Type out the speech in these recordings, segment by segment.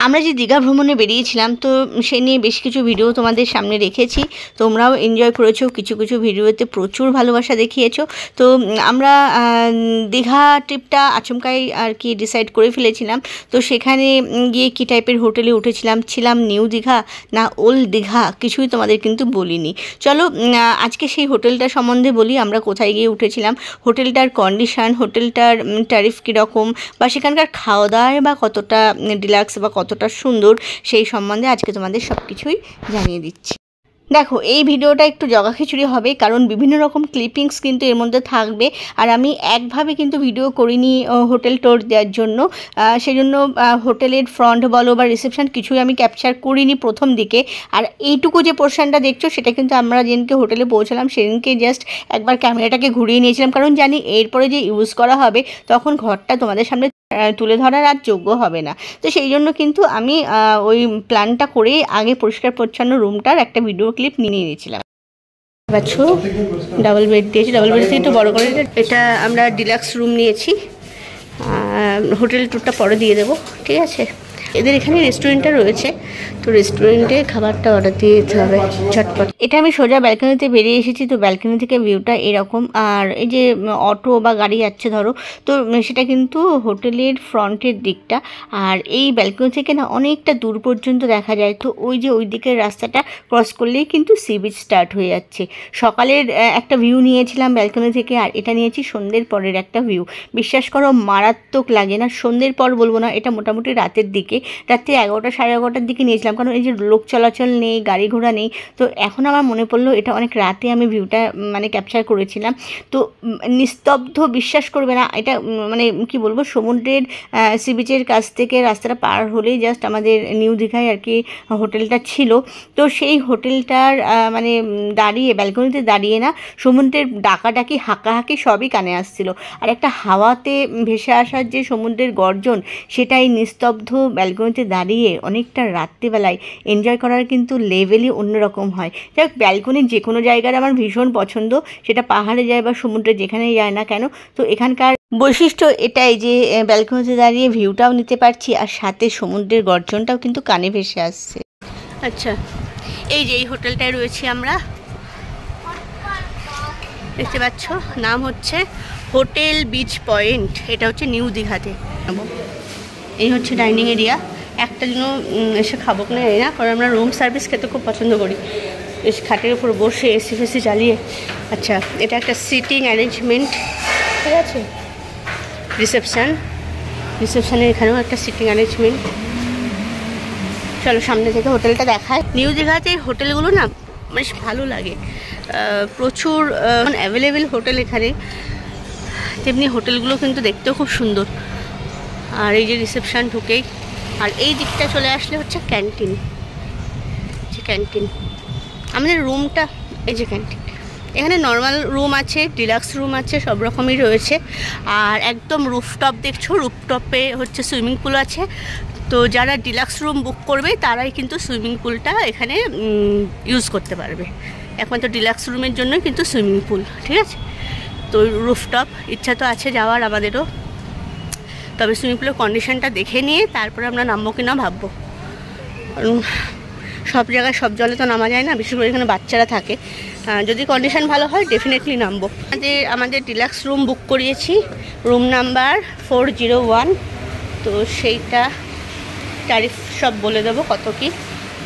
আমরা যে দীঘা ভ্রমণে বেরিয়েছিলাম তো সেই নিয়ে বেশ কিছু ভিডিও তোমাদের সামনে রেখেছি, তোমরাও এনজয় করেছো, কিছু কিছু ভিডিওতে প্রচুর ভালোবাসা দেখিয়েছো। তো আমরা দীঘা ট্রিপটা আচমকাই আর কি ডিসাইড করে ফেলেছিলাম। তো সেখানে গিয়ে কী টাইপের হোটেলে উঠেছিলাম, ছিলাম নিউ দীঘা না ওল্ড দীঘা, কিছুই তোমাদের কিন্তু বলিনি। চলো আজকে সেই হোটেলটা সম্বন্ধে বলি, আমরা কোথায় গিয়ে উঠেছিলাম, হোটেলটার কন্ডিশান, হোটেলটার ট্যারিফ কীরকম, বা সেখানকার খাওয়া দাওয়ায় বা কতটা ডিলাক্স বা কতটা সুন্দর, সেই সম্বন্ধে আজকে তোমাদের সব কিছুই জানিয়ে দিচ্ছি। দেখো, এই ভিডিওটা একটু জগা খিচুড়ি হবে, কারণ বিভিন্ন রকম ক্লিপিংস কিন্তু এর মধ্যে থাকবে। আর আমি একভাবে কিন্তু ভিডিও করিনি হোটেল টোর দেওয়ার জন্য, সেজন্য হোটেলের ফ্রন্ট বলো বা রিসেপশন কিছুই আমি ক্যাপচার করিনি প্রথম দিকে। আর এইটুকু যে পোর্শনটা দেখছো সেটা কিন্তু আমরা যেদিনকে হোটেলে পৌঁছলাম সেদিনকে জাস্ট একবার ক্যামেরাটাকে ঘুরিয়ে নিয়েছিলাম, কারণ জানি এরপরে যে ইউজ করা হবে তখন ঘরটা তোমাদের সামনে তুলে ধরার আর যোগ্য হবে না। তো সেই জন্য কিন্তু আমি ওই প্ল্যানটা করেই আগে পরিষ্কার পরিচ্ছন্ন রুমটার একটা ভিডিও ক্লিপ নিয়ে নিয়েছিলাম। পাচ্ছ ডাবল বেড দিয়েছি, ডাবল বেড থেকে একটু বড় করে, এটা আমরা ডিলাক্স রুম নিয়েছি। হোটেল ট্যুরটা পরে দিয়ে দেবো, ঠিক আছে। এদের এখানে রেস্টুরেন্টটা রয়েছে, তো রেস্টুরেন্টে খাবারটা অর্ডার দিয়ে দিতে হবে ঝটপট। এটা আমি সোজা ব্যালকনিতে বেরিয়ে এসেছি, তো ব্যালকনি থেকে ভিউটা এরকম। আর এই যে অটো বা গাড়ি যাচ্ছে ধরো, তো সেটা কিন্তু হোটেলের ফ্রন্টের দিকটা। আর এই ব্যালকনি থেকে না অনেকটা দূর পর্যন্ত দেখা যায়। তো ওই যে ওই দিকের রাস্তাটা ক্রস করলেই কিন্তু সি বিচ স্টার্ট হয়ে যাচ্ছে। সকালের একটা ভিউ নিয়েছিলাম ব্যালকনি থেকে, আর এটা নিয়েছি সন্ধ্যের পরের একটা ভিউ। বিশ্বাস করো মারাত্মক লাগে না, সন্ধ্যের পর বলবো না, এটা মোটামুটি রাতের দিকে, রাত্রি 11টা সাড়ে 11টার দিকে নিয়েছিলাম, কারণ এই যে লোক চলাচল নেই, গাড়ি ঘোড়া নেই। তো এখন আমার মনে পড়লো এটা অনেক রাতে আমি ভিউটা মানে ক্যাপচার করেছিলাম। তো নিস্তব্ধ, বিশ্বাস করবে না, এটা মানে কি বলবো, সমুদ্রের সি বিচের কাছ থেকে রাস্তাটা পার হলেই জাস্ট আমাদের নিউ দীঘায় আর কি হোটেলটা ছিল। তো সেই হোটেলটার মানে দাঁড়িয়ে ব্যালকনিতে দাঁড়িয়ে না সমুদ্রের ডাকাডাকি হাঁকাহাঁকি সবই কানে আসছিল। আর একটা হাওয়াতে ভেসে আসার যে সমুদ্রের গর্জন, সেটাই নিস্তব্ধ ব্যালকনিতে দাঁড়িয়ে অনেকটা রাত্রিবেলায় এনজয় করার কিন্তু লেভেলই অন্যরকম হয়। যাই হোক, ব্যালকনির যে কোনো জায়গার আমার ভীষণ পছন্দ, সেটা পাহাড়ে যায় বা সমুদ্রে যেখানেই যায় না কেন। তো এখানকার বৈশিষ্ট্য এটাই যে ব্যালকনিতে দাঁড়িয়ে ভিউটাও নিতে পারছি, আর সাথে সমুদ্রের গর্জনটাও কিন্তু কানে ভেসে আসছে। আচ্ছা, এই যে এই হোটেলটায় রয়েছি আমরা, দেখতে পাচ্ছ, নাম হচ্ছে হোটেল বিচ পয়েন্ট। এটা হচ্ছে নিউ দীঘাতে। এই হচ্ছে ডাইনিং এরিয়া। একটা জন্য এসে খাবো কিনা জানি না, কারণ আমরা রুম সার্ভিস খেতে খুব পছন্দ করি, বেশ খাটের উপর বসে এসি ফেসি চালিয়ে। আচ্ছা, এটা একটা সিটিং অ্যারেঞ্জমেন্ট, ঠিক আছে। রিসেপশানের এখানেও একটা সিটিং অ্যারেঞ্জমেন্ট। চলো সামনে থেকে হোটেলটা দেখায়। নিউ দীঘাতে হোটেলগুলো না বেশ ভালো লাগে, প্রচুর অ্যাভেলেবেল হোটেল এখানে, তেমনি হোটেলগুলো কিন্তু দেখতেও খুব সুন্দর। আর এই যে রিসেপশান ঢুকেই, আর এই দিকটা চলে আসলে হচ্ছে ক্যান্টিন। ক্যান্টিন আমাদের রুমটা, এই যে ক্যান্টিন, এখানে নর্মাল রুম আছে, ডিলাক্স রুম আছে, সব রকমই রয়েছে। আর একদম রুফটপ দেখছো, রুফটপে হচ্ছে সুইমিং পুল আছে। তো যারা ডিলাক্স রুম বুক করবে তারাই কিন্তু সুইমিং পুলটা এখানে ইউজ করতে পারবে। একমাত্র ডিলাক্স রুমের জন্যই কিন্তু সুইমিং পুল, ঠিক আছে। তো রুফটপ ইচ্ছা তো আছে যাওয়ার আমাদেরও, তবে সুইমিং পুলের কন্ডিশনটা দেখে নিয়ে তারপরে আমরা নামবো কিনা ভাববো। কারণ সব জায়গায় সব জলে তো নামা যায় না, বিশেষ করে এখানে বাচ্চারা থাকে। যদি কন্ডিশন ভালো হয় ডেফিনেটলি নামবো। আমাদের ডিলাক্স রুম বুক করিয়েছি, রুম নাম্বার 401। তো সেইটা ট্যারিফ সব বলে দেবো কত কি।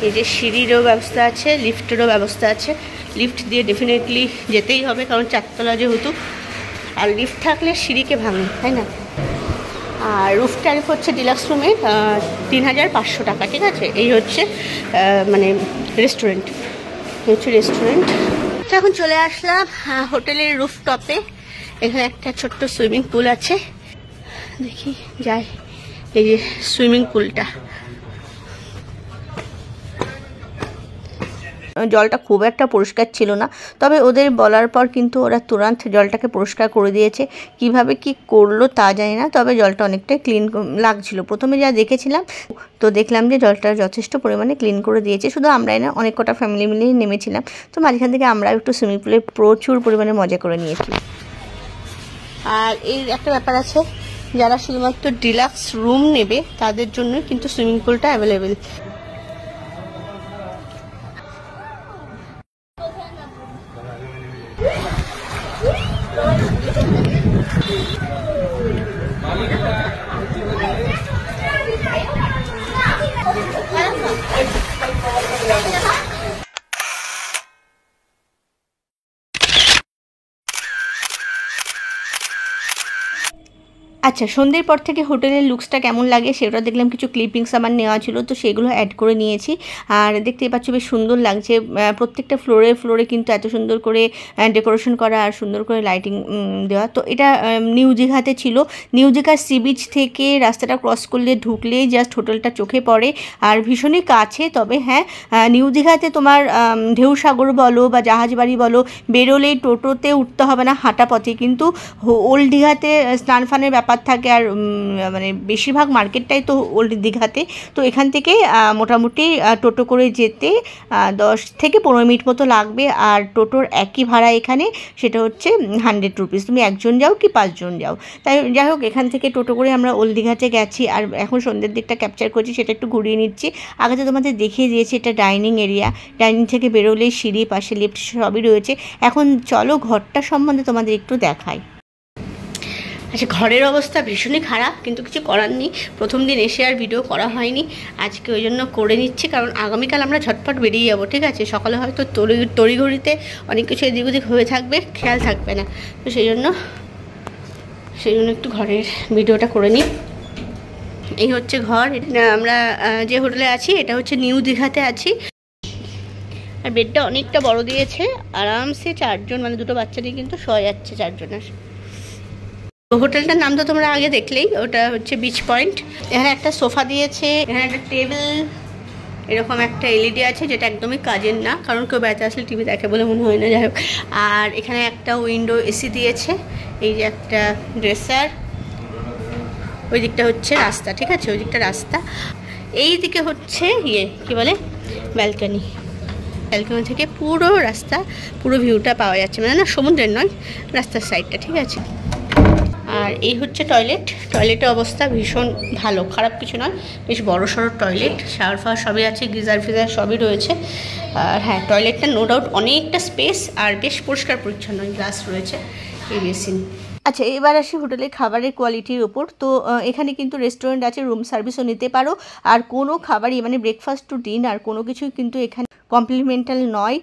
এই যে সিঁড়িরও ব্যবস্থা আছে, লিফটেরও ব্যবস্থা আছে। লিফট দিয়ে ডেফিনেটলি যেতেই হবে, কারণ 4তলা যেহেতু, আর লিফট থাকলে সিঁড়িকে ভাঙে, তাই না। আর রুফ ট্যারিফ হচ্ছে ডিলাক্স রুমে 3500 টাকা, ঠিক আছে। এই হচ্ছে মানে রেস্টুরেন্ট, এই হচ্ছে রেস্টুরেন্ট। তো এখন চলে আসলাম হোটেলের রুফটপে। এখানে একটা ছোট্ট সুইমিং পুল আছে, দেখি যাই। এই যে সুইমিং পুলটা, জলটা খুব একটা পরিষ্কার ছিল না, তবে ওদের বলার পর কিন্তু ওরা তুরন্ত জলটাকে পরিষ্কার করে দিয়েছে। কিভাবে কি করলো তা জানি না, তবে জলটা অনেকটাই ক্লিন লাগছিল। প্রথমে যা দেখেছিলাম, তো দেখলাম যে জলটা যথেষ্ট পরিমাণে ক্লিন করে দিয়েছে। শুধু আমরাই না, অনেক কটা ফ্যামিলি মিলিয়ে নেমেছিলাম। তো মাঝখান থেকে আমরা একটু সুইমিং পুলে প্রচুর পরিমাণে মজা করে নিয়েছি। আর এই একটা ব্যাপার আছে, যারা শুধুমাত্র ডিলাক্স রুম নেবে তাদের জন্য কিন্তু সুইমিং পুলটা অ্যাভেলেবেল। আচ্ছা, সন্ধ্যের পর থেকে হোটেলের লুকসটা কেমন লাগে সেটা দেখলাম, কিছু ক্লিপিংস আমার নেওয়া ছিল তো সেগুলো অ্যাড করে নিয়েছি। আর দেখতেই পাচ্ছ বেশ সুন্দর লাগছে, প্রত্যেকটা ফ্লোরে ফ্লোরে কিন্তু এত সুন্দর করে ডেকোরেশন করা আর সুন্দর করে লাইটিং দেওয়া। তো এটা নিউ দীঘাতে ছিল। নিউ দীঘার সি বিচ থেকে রাস্তাটা ক্রস করলে ঢুকলেই জাস্ট হোটেলটা চোখে পড়ে আর ভীষণই কাছে। তবে হ্যাঁ, নিউ দীঘাতে তোমার ঢেউ সাগর বলো বা জাহাজ বাড়ি বলো, বেরোলেই টোটোতে উঠতে হবে না, হাঁটা পথে। কিন্তু ওল্ড দীঘাতে স্নান ফানের ব্যাপার থাকে আর মানে বেশিরভাগ মার্কেটটাই তো ওল্ড দীঘাতে। তো এখান থেকে মোটামুটি টোটো করে যেতে 10 থেকে 15 মিনিট মতো লাগবে। আর টোটোর একই ভাড়া এখানে, সেটা হচ্ছে 100 রুপিস। তুমি একজন যাও কি 5 জন যাও। তাই যাই হোক, এখান থেকে টোটো করে আমরা ওল্ড দীঘাতে গেছি। আর এখন সন্ধ্যের দিকটা ক্যাপচার করছি, সেটা একটু ঘুরিয়ে নিচ্ছি। আগে তো তোমাদের দেখিয়ে দিয়েছি এটা ডাইনিং এরিয়া। ডাইনিং থেকে বেরোলেই সিঁড়ি, পাশে লিফট সবই রয়েছে। এখন চলো ঘরটা সম্বন্ধে তোমাদের একটু দেখাই। আচ্ছা, ঘরের অবস্থা ভীষণই খারাপ, কিন্তু কিছু করার নেই। প্রথম দিন এসে আর ভিডিও করা হয়নি, আজকে ওই জন্য করে নিচ্ছি, কারণ আগামীকাল আমরা ঝটপট বেরিয়ে যাবো। ঠিক আছে, সকালে হয়তো তড়িঘড়িতে অনেক কিছু এদিক ওদিক হয়ে থাকবে, খেয়াল থাকবে না। তো সেই জন্য একটু ঘরের ভিডিওটা করে নিই। এই হচ্ছে ঘর। আমরা যে হোটেলে আছি এটা হচ্ছে নিউ দীঘাতে আছি। আর বেডটা অনেকটা বড় দিয়েছে, আরামসে 4 জন, মানে 2টো বাচ্চা নিয়ে কিন্তু শোয়া যাচ্ছে 4 জনের। হোটেলটার নাম তো তোমরা আগে দেখলেই, ওটা হচ্ছে বিচ পয়েন্ট। এখানে একটা সোফা দিয়েছে, এখানে একটা টেবিল, এরকম একটা এলইডি আছে যেটা একদমই কাজের না, কারণ কেউ বেড়াতে আসলে টিভি দেখে বলে মনে হয় না, যাই হোক। আর এখানে একটা উইন্ডো এসি দিয়েছে, এই যে একটা ড্রেসার, ওই দিকটা হচ্ছে রাস্তা। ঠিক আছে, ওই দিকটা রাস্তা, এই দিকে হচ্ছে কি বলে ব্যালকনি। ব্যালকনি থেকে পুরো রাস্তা, পুরো ভিউটা পাওয়া যাচ্ছে, মানে না সমুদ্রের নয়, রাস্তার সাইডটা। ঠিক আছে, আর এই হচ্ছে টয়লেট। টয়লেটের অবস্থা ভীষণ ভালো, খারাপ কিছু নয়, বেশ বড় সড়ো টয়লেট, শাওয়ার ফাওয়ার সবই আছে, গিজার ফিজার সবই রয়েছে। আর হ্যাঁ, টয়লেটটা নো ডাউট অনেকটা স্পেস আর বেশ পরিষ্কার পরিচ্ছন্ন, গ্লাস রয়েছে, এই বেসিন। আচ্ছা, এবার আসি হোটেলের খাবারের কোয়ালিটির ওপর। তো এখানে কিন্তু রেস্টুরেন্ট আছে, রুম সার্ভিসও নিতে পারো। আর কোনো খাবারই মানে ব্রেকফাস্ট টু ডিনার কোনো কিছুই কিন্তু এখানে কমপ্লিমেন্টাল নয়,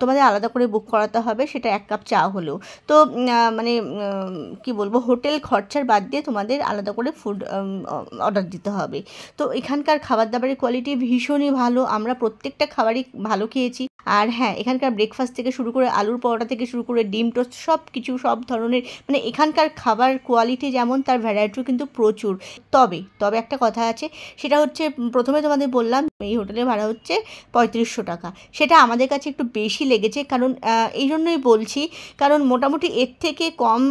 তোমাদের আলাদা করে বুক করাতে হবে, সেটা 1 কাপ চা হলেও। তো মানে কি বলবো, হোটেল খরচার বাদ দিয়ে তোমাদের আলাদা করে ফুড অর্ডার দিতে হবে। তো এখানকার খাবার দাবারের কোয়ালিটি ভীষণই ভালো, আমরা প্রত্যেকটা খাবারই ভালো খেয়েছি। আর হ্যাঁ, এখানকার ব্রেকফাস্ট থেকে শুরু করে আলুর পরোটা থেকে শুরু করে ডিম টোস্ট সব কিছু, সব ধরনের, মানে এখানকার খাবার কোয়ালিটি যেমন তার ভ্যারাইটিও কিন্তু প্রচুর। তবে একটা কথা আছে, সেটা হচ্ছে প্রথমে তোমাদের বললাম এই হোটেলের ভাড়া হচ্ছে 3500 টাকা। সেটা আমাদের কাছে একটু বেশি লেগেছে, কারণ এই জন্যই বলছি, কারণ মোটামুটি এর থেকে কম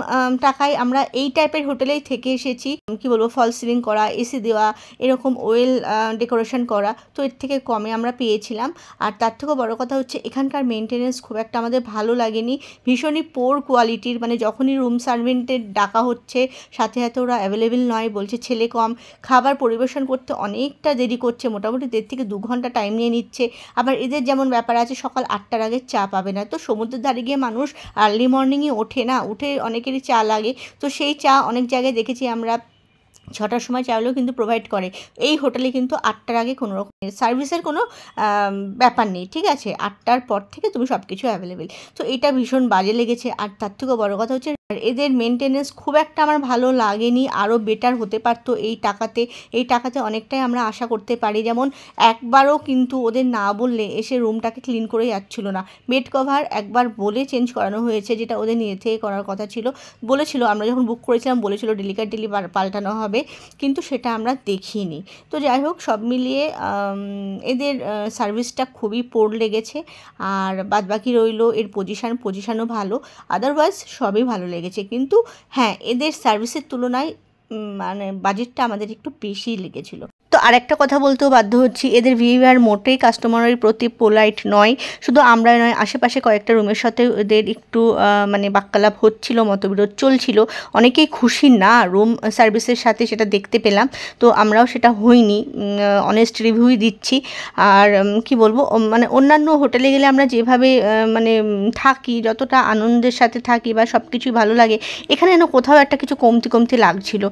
টাকায় আমরা এই টাইপের হোটেলেই থেকে এসেছি। কি বলবো, ফল সিলিং করা, এসি দেওয়া, এরকম ওয়েল ডেকোরেশন করা, তো এর থেকে কমে আমরা পেয়েছিলাম। আর তার থেকেও বড় কথা হচ্ছে এখানকার মেনটেনেন্স খুব একটা আমাদের ভালো লাগেনি, ভীষণই পোর কোয়ালিটির। মানে যখনই রুম সার্ভেন্টের ডাকা হচ্ছে, সাথে সাথে ওরা অ্যাভেলেবেল নয়, বলছে ছেলে কম, খাবার পরিবেশন করতে অনেকটা দেরি করছে, মোটামুটি 1.5 থেকে 2 ঘন্টা টাইম নিয়ে নিচ্ছে। আবার এদের যেমন ব্যাপার আছে, সকাল 8টার আগে চা পাবে না। তো সমুদ্রের ধারে গিয়ে মানুষ আর্লি মর্নিংয়ে ওঠে না, উঠে অনেকেরই চা লাগে। তো সেই চা অনেক জায়গায় দেখেছি আমরা 6টার সময় চাইলেও কিন্তু প্রোভাইড করে। এই হোটেলে কিন্তু 8টার আগে কোনো রকম সার্ভিসের কোনো ব্যাপার নেই। ঠিক আছে, 8টার পর থেকে তুমি সব কিছু অ্যাভেলেবেল। তো এটা ভীষণ বাজে লেগেছে। আর তার থেকেও বড়ো কথা হচ্ছে এদের মেনটেনেন্স খুব একটা আমার ভালো লাগেনি, আরও বেটার হতে পারতো এই টাকাতে অনেকটাই আমরা আশা করতে পারি। যেমন একবারও কিন্তু ওদের না বললে এসে রুমটাকে ক্লিন করে যাচ্ছিলো না। বেড কভার একবার বলে চেঞ্জ করানো হয়েছে, যেটা ওদের নিজে থেকে করার কথা ছিল। বলেছিল, আমরা যখন বুক করেছিলাম বলেছিল ডেলি পাল্টানো হবে, কিন্তু সেটা আমরা দেখিনি। তো যাই হোক, সব মিলিয়ে এদের সার্ভিসটা খুবই পোর লেগেছে। আর বাদবাকি রইলো এর পজিশানও ভালো, আদারওয়াইজ সবই ভালো লেগেছে। কিন্তু হ্যাঁ, এদের সার্ভিসের তুলনায় মানে বাজেটটা আমাদের একটু বেশি লেগেছিলো। তো আরেকটা কথা বলতেও বাধ্য হচ্ছি, এদের বিহেভিয়ার মোটেই কাস্টমারের প্রতি পোলাইট নয়। শুধু আমরাই নয়, আশেপাশে কয়েকটা রুমের সাথে এদের একটু মানে বাক্যালাপ হচ্ছিল, মতবিরোধ চলছিল। অনেকেই খুশি না রুম সার্ভিসের সাথে, সেটা দেখতে পেলাম। তো আমরাও সেটা হইনি, অনেস্ট রিভিউই দিচ্ছি। আর কি বলবো, মানে অন্যান্য হোটেলে গেলে আমরা যেভাবে মানে থাকি, যতটা আনন্দের সাথে থাকি বা সব কিছুই ভালো লাগে, এখানে যেন কোথাও একটা কিছু কমতি কমতি লাগছিল।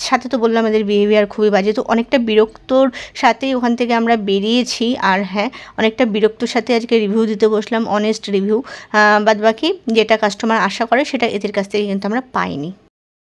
সাথে তো বললাম এদের বিহেভিয়ার খুবই বাজে। তো অনেকটা বিরক্তর সাথেই ওখান থেকে আমরা বেরিয়েছি। আর হ্যাঁ, অনেকটা বিরক্তর সাথে আজকে রিভিউ দিতে বসলাম, অনেস্ট রিভিউ। বাদবাকি যেটা কাস্টমার আশা করে সেটা এদের কাছ থেকে কিন্তু আমরা পাইনি।